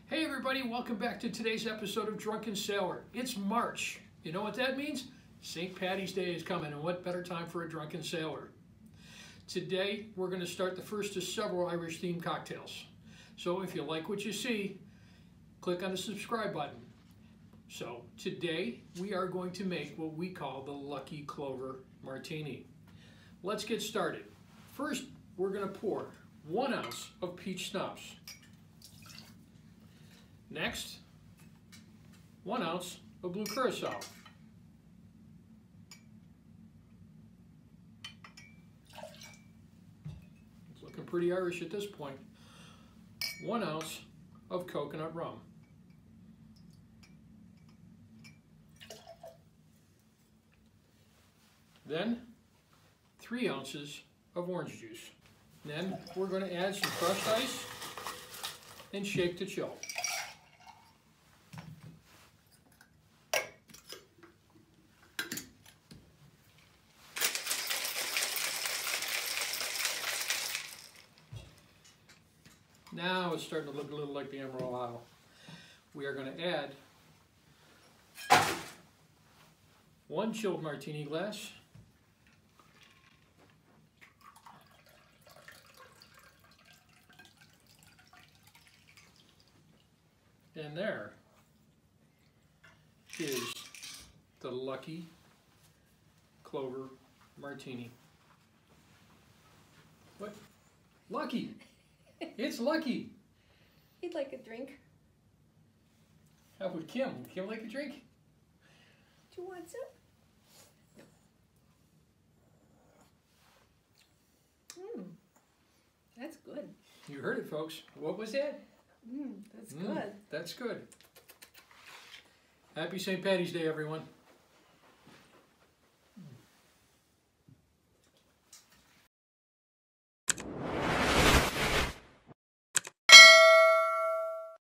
Hey everybody, welcome back to today's episode of Drunken Sailor. It's March. You know what that means? St. Patty's Day is coming, and what better time for a drunken sailor? Today, we're going to start the first of several Irish-themed cocktails. So if you like what you see, click on the subscribe button. So today, we are going to make what we call the Lucky Clover Martini. Let's get started. First, we're going to pour 1 ounce of Peach Schnapps. Next, 1 ounce of Blue Curaçao. It's looking pretty Irish at this point. 1 ounce of Coconut Rum. Then 3 ounces of orange juice. Then we're going to add some crushed ice and shake to chill. Now it's starting to look a little like the Emerald Isle. We are going to add 1 chilled martini glass, and there is the Lucky Clover Martini. What? Lucky! It's Lucky! He'd like a drink. How would Kim? Would Kim like a drink? Do you want some? That's good. You heard it, folks. What was that? That's good. That's good. Happy St. Patty's Day, everyone.